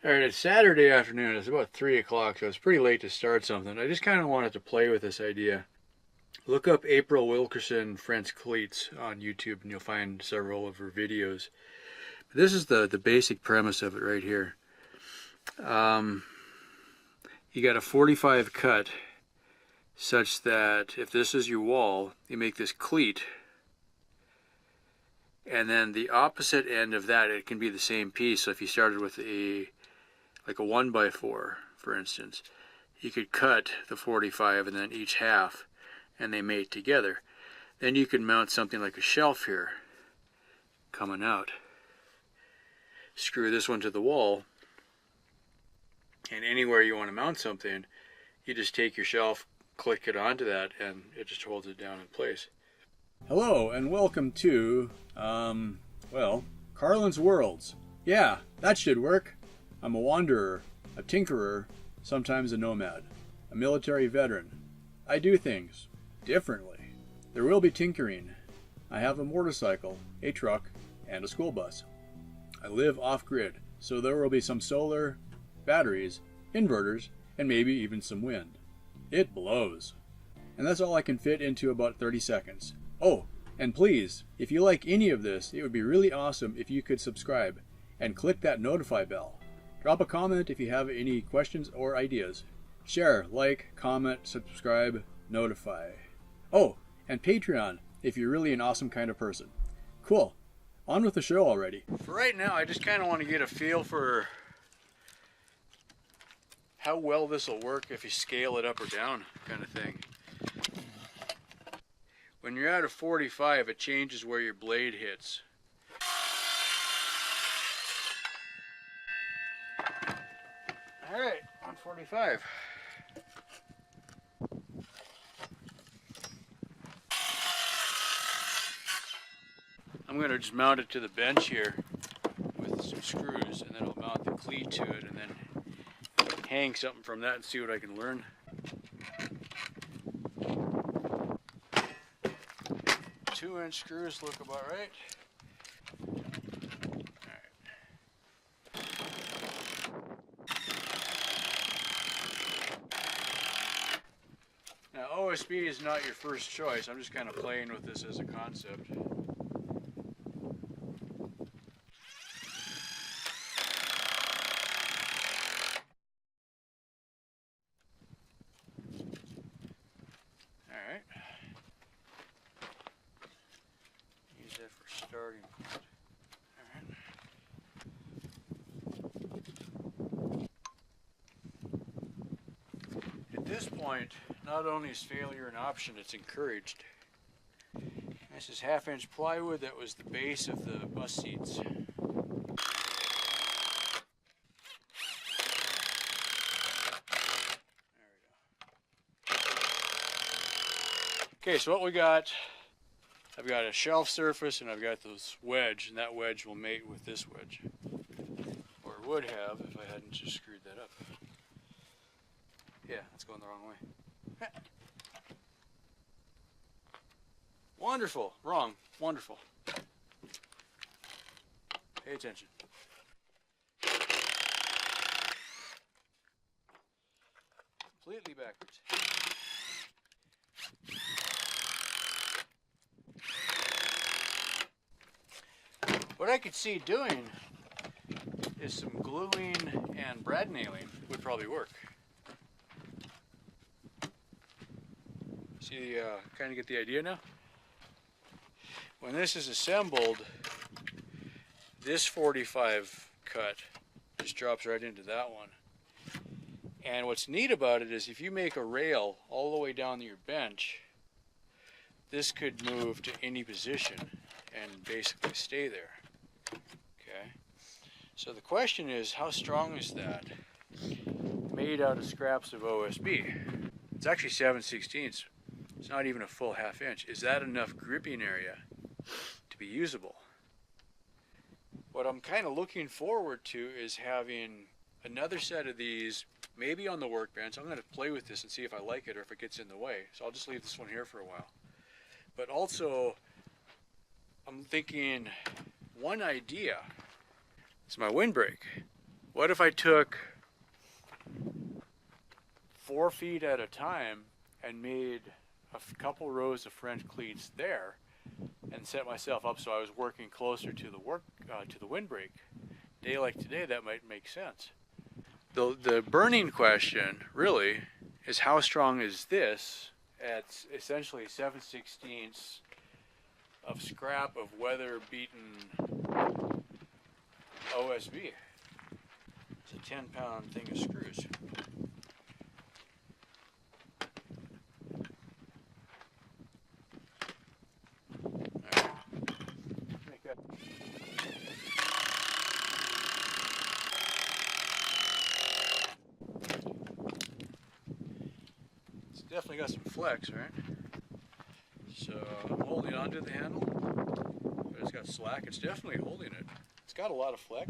Alright, it's Saturday afternoon. It's about 3 o'clock, so it's pretty late to start something. I just kind of wanted to play with this idea. Look up April Wilkerson French Cleats on YouTube and you'll find several of her videos. This is the basic premise of it right here. You got a 45 cut such that if this is your wall, you make this cleat, and then the opposite end of that, it can be the same piece. So if you started with like a 1x4, for instance, you could cut the 45 and then each half, and they mate together. Then you can mount something like a shelf here, coming out. Screw this one to the wall, and anywhere you want to mount something, you just take your shelf, click it onto that, and it just holds it down in place. Hello, and welcome to, Carlin's Worlds. Yeah, that should work. I'm a wanderer, a tinkerer, sometimes a nomad, a military veteran. I do things differently. There will be tinkering. I have a motorcycle, a truck, and a school bus. I live off-grid, so there will be some solar, batteries, inverters, and maybe even some wind. It blows. And that's all I can fit into about 30 seconds. Oh, and please, if you like any of this, it would be really awesome if you could subscribe and click that notify bell. Drop a comment if you have any questions or ideas. Share, like, comment, subscribe, notify. Oh, and Patreon if you're really an awesome kind of person. Cool. On with the show already. For right now, I just kind of want to get a feel for how well this will work if you scale it up or down, kind of thing. When you're at a 45, it changes where your blade hits. Alright, 145. I'm going to just mount it to the bench here with some screws, and then I'll mount the cleat to it and then hang something from that and see what I can learn. 2-inch screws look about right. Now OSB is not your first choice. I'm just kind of playing with this as a concept. Alright. Use that for starting point. At this point, not only is failure an option, it's encouraged. This is 1/2-inch plywood that was the base of the bus seats. There we go. Okay, so what we got, I've got a shelf surface and I've got this wedge, and that wedge will mate with this wedge. Or it would have if I hadn't just screwed that up. Yeah, that's going the wrong way. Wonderful. Wrong. Wonderful. Pay attention. Completely backwards. What I could see doing is some gluing and brad nailing would probably work. See, kind of get the idea now? When this is assembled, this 45 cut just drops right into that one. And what's neat about it is if you make a rail all the way down to your bench, this could move to any position and basically stay there. Okay? So the question is, how strong is that? Made out of scraps of OSB. It's actually 7/16. It's not even a full 1/2 inch. Is that enough gripping area to be usable? What I'm kind of looking forward to is having another set of these, maybe on the workbench. I'm going to play with this and see if I like it or if it gets in the way. So I'll just leave this one here for a while. But also, I'm thinking one idea is my windbreak. What if I took 4 feet at a time and made a couple rows of French cleats there and set myself up so I was working closer to the windbreak? Day like today, that might make sense. The burning question really is, how strong is this at essentially 7/16 of scrap of weather-beaten OSB? It's a 10-pound thing of screws. It's definitely got some flex, right? So I'm holding onto the handle, but it's got slack. It's definitely holding it. It's got a lot of flex.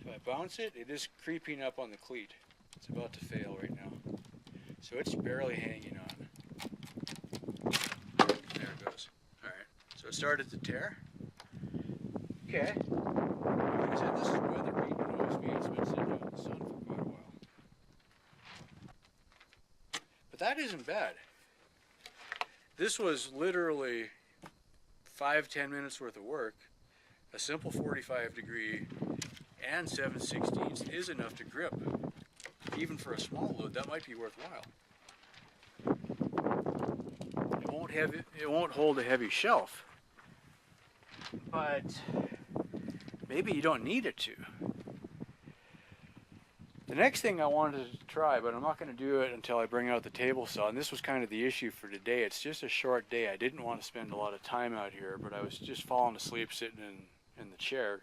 If I bounce it, it is creeping up on the cleat. It's about to fail right now. So it's barely hanging on. There it goes. Alright, so it started to tear. Okay. Like I said, this is weather-beaten OSB. It's been sitting out in the sun for quite a while. But that isn't bad. This was literally 5-10 minutes worth of work. A simple 45-degree and 7/16 is enough to grip. Even for a small load, that might be worthwhile. It won't hold a heavy shelf, but maybe you don't need it to. The next thing I wanted to try, but I'm not going to do it until I bring out the table saw, and this was kind of the issue for today. It's just a short day. I didn't want to spend a lot of time out here, but I was just falling asleep sitting in the chair,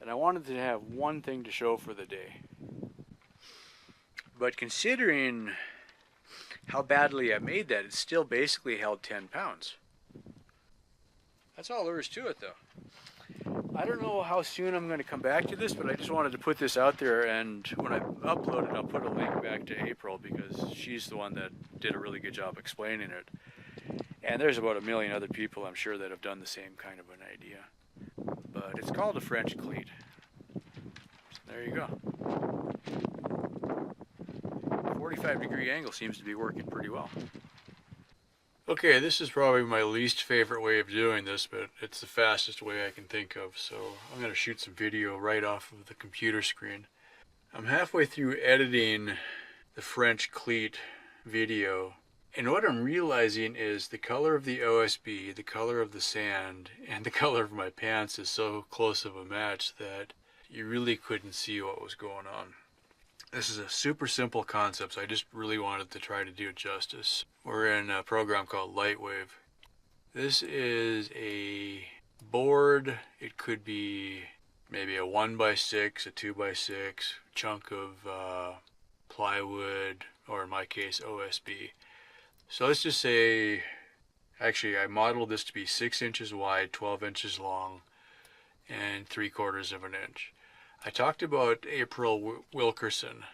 and I wanted to have one thing to show for the day. But considering how badly I made that, it still basically held 10 pounds. That's all there is to it, though. I don't know how soon I'm going to come back to this, but I just wanted to put this out there, and when I upload it, I'll put a link back to April, because she's the one that did a really good job explaining it. And there's about 1 million other people, I'm sure, that have done the same kind of an idea. But it's called a French cleat. So there you go. 45-degree angle seems to be working pretty well. Okay, this is probably my least favorite way of doing this, but it's the fastest way I can think of, so I'm going to shoot some video right off of the computer screen. I'm halfway through editing the French cleat video, and what I'm realizing is the color of the OSB, the color of the sand, and the color of my pants is so close of a match that you really couldn't see what was going on. This is a super simple concept, so I just really wanted to try to do it justice. We're in a program called Lightwave. This is a board. It could be maybe a 1x6, a 2x6 chunk of plywood, or in my case, OSB. So let's just say, actually I modeled this to be 6 inches wide, 12 inches long, and 3/4 of an inch. I talked about April Wilkerson,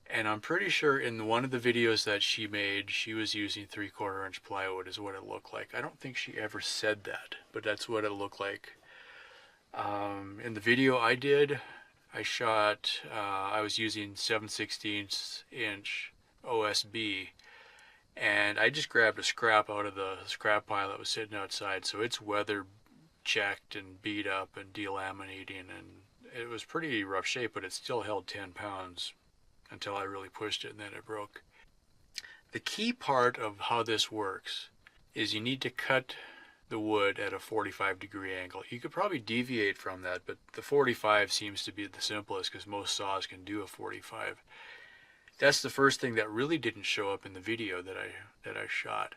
and I'm pretty sure in one of the videos that she made, she was using 3/4 inch plywood is what it looked like. I don't think she ever said that, but that's what it looked like. In the video I did, I was using 7/16 inch OSB, and I just grabbed a scrap out of the scrap pile that was sitting outside, so it's weather checked and beat up and delaminating, and it was pretty rough shape, but it still held 10 pounds until I really pushed it, and then it broke. The key part of how this works is you need to cut the wood at a 45-degree angle. You could probably deviate from that, but the 45 seems to be the simplest because most saws can do a 45. That's the first thing that really didn't show up in the video that I shot.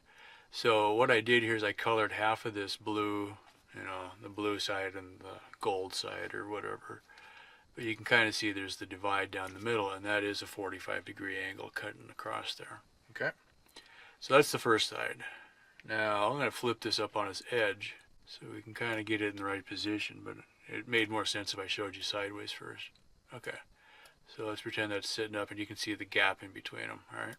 So what I did here is I colored half of this blue, the blue side and the gold side or whatever. But you can kind of see there's the divide down the middle, and that is a 45-degree angle cutting across there. Okay? So that's the first side. Now I'm going to flip this up on its edge so we can kind of get it in the right position, but it made more sense if I showed you sideways first. Okay. So let's pretend that's sitting up, and you can see the gap in between them. All right?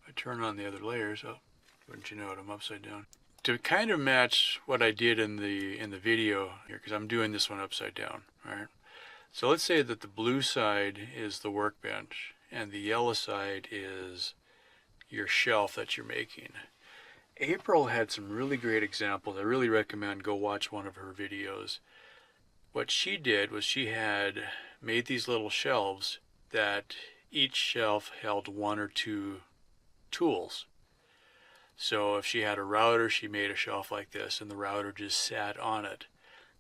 I turn on the other layers. Oh, wouldn't you know it, I'm upside down. to kind of match what I did in the video here, because I'm doing this one upside down, right? So let's say that the blue side is the workbench and the yellow side is your shelf that you're making. April had some really great examples. I really recommend go watch one of her videos. What she did was she had made these little shelves that each shelf held 1 or 2 tools. So if she had a router, she made a shelf like this and the router just sat on it.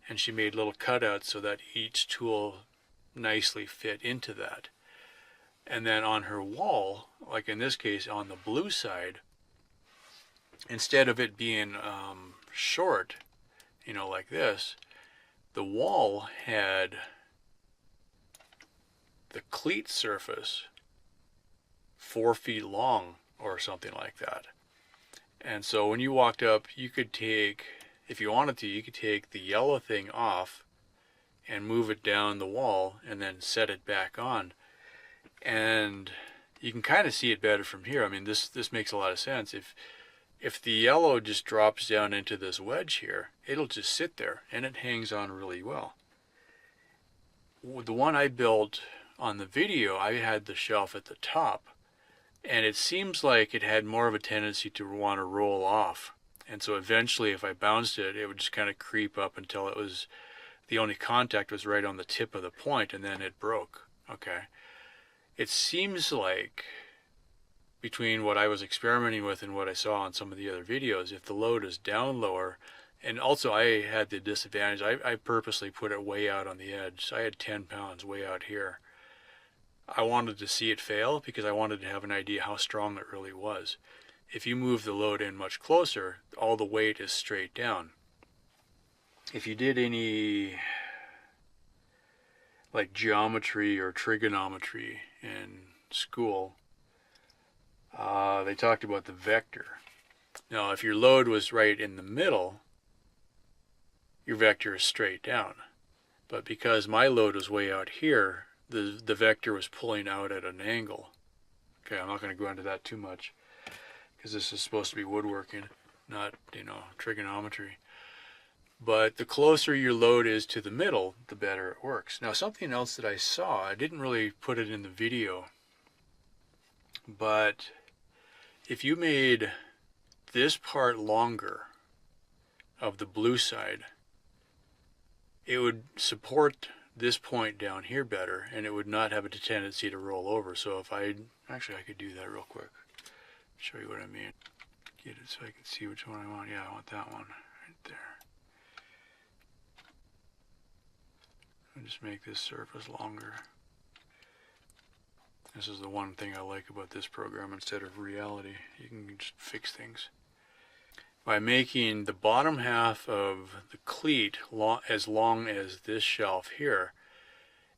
And she made little cutouts so that each tool nicely fit into that. And then on her wall, like in this case on the blue side, instead of it being short, you know, like this, the wall had the cleat surface 4 feet long or something like that. And so when you walked up, you could take, if you wanted to, you could take the yellow thing off and move it down the wall and then set it back on. And you can kind of see it better from here. I mean, this makes a lot of sense. If the yellow just drops down into this wedge here, it'll just sit there and it hangs on really well. The one I built on the video, I had the shelf at the top, and it seems like it had more of a tendency to want to roll off. And so eventually if I bounced it, it would just kind of creep up until it was, the only contact was right on the tip of the point, and then it broke. Okay. It seems like between what I was experimenting with and what I saw on some of the other videos, if the load is down lower, and also I had the disadvantage, I purposely put it way out on the edge. So I had 10 pounds way out here. I wanted to see it fail because I wanted to have an idea how strong it really was. If you move the load in much closer, all the weight is straight down. If you did any like geometry or trigonometry in school, they talked about the vector. Now, if your load was right in the middle, your vector is straight down. But because my load was way out here, the vector was pulling out at an angle. Okay, I'm not going to go into that too much because this is supposed to be woodworking, not, you know, trigonometry. But the closer your load is to the middle, the better it works. Now, something else that I saw, I didn't really put it in the video, but if you made this part longer of the blue side, it would support this point down here better, and it would not have a tendency to roll over. So if I could do that real quick, show you what I mean. Get it so I can see which one I want. Yeah, I want that one right there. I'll just make this surface longer. This is the one thing I like about this program. Instead of reality, you can just fix things. By making the bottom half of the cleat as long as this shelf here,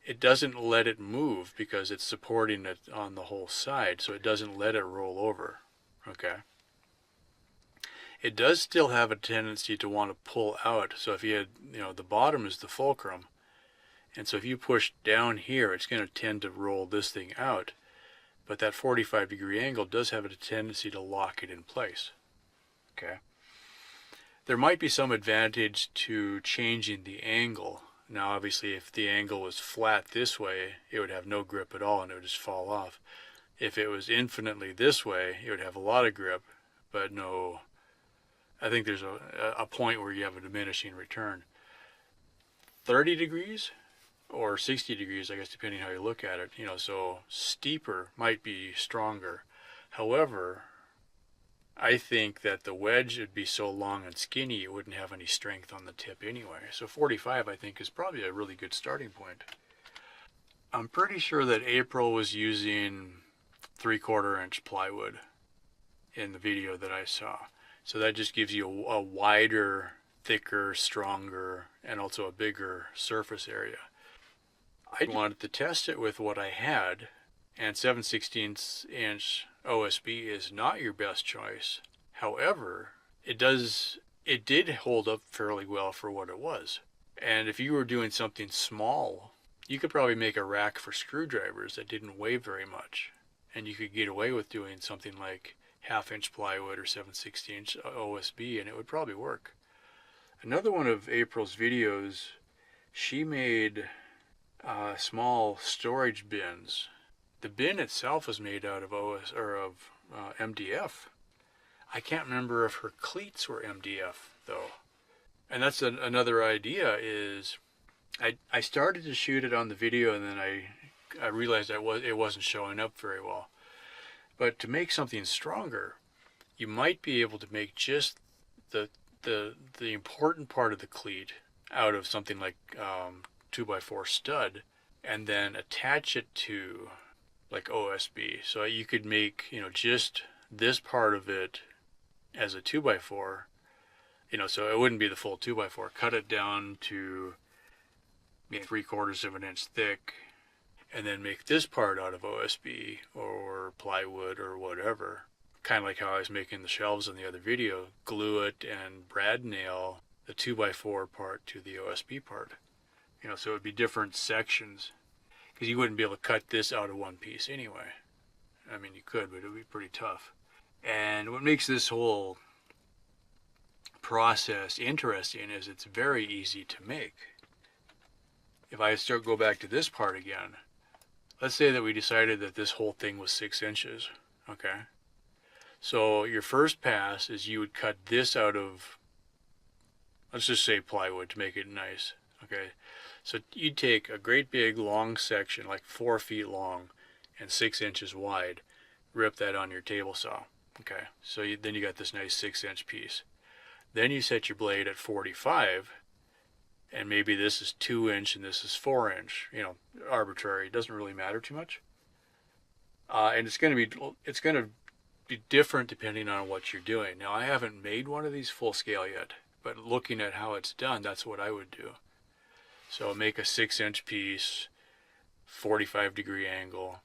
it doesn't let it move because it's supporting it on the whole side, so it doesn't let it roll over. Okay. It does still have a tendency to want to pull out. So if you had, you know, the bottom is the fulcrum, and so if you push down here, it's going to tend to roll this thing out. But that 45-degree angle does have a tendency to lock it in place. Okay. There might be some advantage to changing the angle. Now, obviously, if the angle was flat this way, it would have no grip at all and it would just fall off. If it was infinitely this way, it would have a lot of grip, but no. I think there's a point where you have a diminishing return. 30 degrees or 60 degrees, I guess, depending how you look at it. You know, so steeper might be stronger. However, I think that the wedge would be so long and skinny it wouldn't have any strength on the tip anyway. So 45, I think, is probably a really good starting point. I'm pretty sure that April was using 3/4 inch plywood in the video that I saw. So that just gives you a wider, thicker, stronger, and also a bigger surface area. I wanted to test it with what I had, and 7/16 inch OSB is not your best choice. However, it did hold up fairly well for what it was. And if you were doing something small, you could probably make a rack for screwdrivers that didn't weigh very much. And you could get away with doing something like 1/2-inch plywood or 7/16 OSB, and it would probably work. Another one of April's videos, she made small storage bins. The bin itself was made out of MDF. I can't remember if her cleats were MDF though. And that's another idea is I started to shoot it on the video, and then I realized it wasn't showing up very well. But to make something stronger, you might be able to make just the important part of the cleat out of something like 2x4 stud, and then attach it to like OSB. So you could make, just this part of it as a 2x4, so it wouldn't be the full 2x4. Cut it down to 3/4 of an inch thick, and then make this part out of OSB or plywood or whatever. Kind of like how I was making the shelves in the other video. Glue it and brad nail the 2x4 part to the OSB part. So it would be different sections, because you wouldn't be able to cut this out of one piece anyway. I mean, you could, but it would be pretty tough. And what makes this whole process interesting is it's very easy to make. If I go back to this part again, let's say that we decided that this whole thing was 6 inches, okay? So your first pass is you would cut this out of, let's just say plywood to make it nice, okay? So you'd take a great big long section, like 4 feet long and 6 inches wide, rip that on your table saw, okay? So then you got this nice 6-inch piece. Then you set your blade at 45, and maybe this is 2-inch and this is 4-inch, arbitrary. It doesn't really matter too much. And it's going to be different depending on what you're doing. Now, I haven't made one of these full scale yet, but looking at how it's done, that's what I would do. So make a 6-inch piece, 45-degree angle.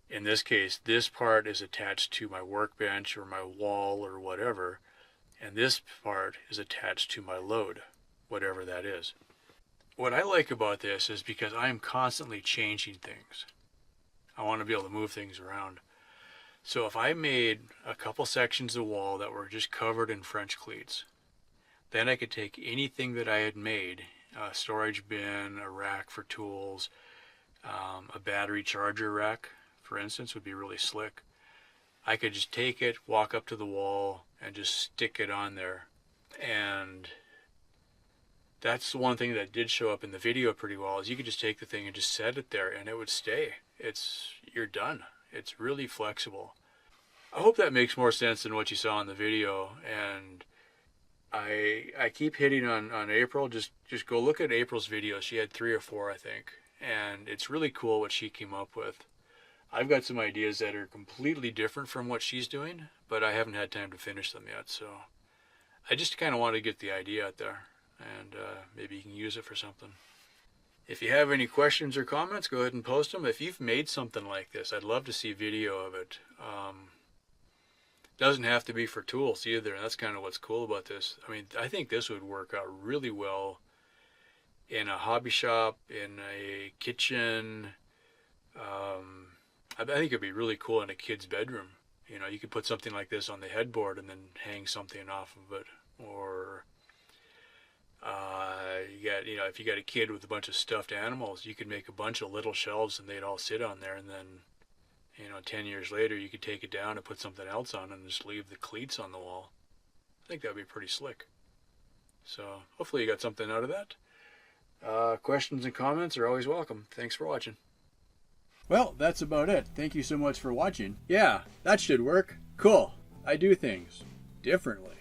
In this case, this part is attached to my workbench or my wall or whatever, and this part is attached to my load, whatever that is. What I like about this is because I'm constantly changing things. I want to be able to move things around. So if I made a couple sections of wall that were just covered in French cleats, then I could take anything that I had made, a storage bin, a rack for tools, a battery charger rack, for instance, would be really slick. I could just take it, walk up to the wall, and just stick it on there. And that's the one thing that did show up in the video pretty well, is you could just take the thing and just set it there and it would stay. You're done. It's really flexible. I hope that makes more sense than what you saw in the video. And I keep hitting on April. Just go look at April's videos. She had 3 or 4, I think. And it's really cool what she came up with. I've got some ideas that are completely different from what she's doing, but I haven't had time to finish them yet. So I just kind of want to get the idea out there, and maybe you can use it for something. If you have any questions or comments, go ahead and post them. If you've made something like this, I'd love to see video of it. Doesn't have to be for tools either, and that's kind of what's cool about this. I mean, I think this would work out really well in a hobby shop, in a kitchen. I think it'd be really cool in a kid's bedroom. You could put something like this on the headboard and then hang something off of it. Or if you got a kid with a bunch of stuffed animals, you could make a bunch of little shelves and they'd all sit on there, and then 10 years later you could take it down and put something else on and just leave the cleats on the wall. I think that'd be pretty slick. So hopefully you got something out of that. Questions and comments are always welcome. Thanks for watching. Well, that's about it. Thank you so much for watching. Yeah, that should work. Cool. I do things differently.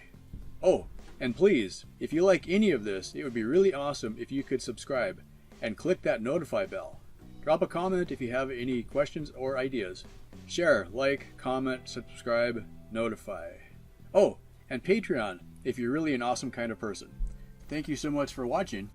Oh, and please, if you like any of this, it would be really awesome if you could subscribe and click that notify bell. Drop a comment if you have any questions or ideas. Share, like, comment, subscribe, notify. Oh, and Patreon if you're really an awesome kind of person. Thank you so much for watching.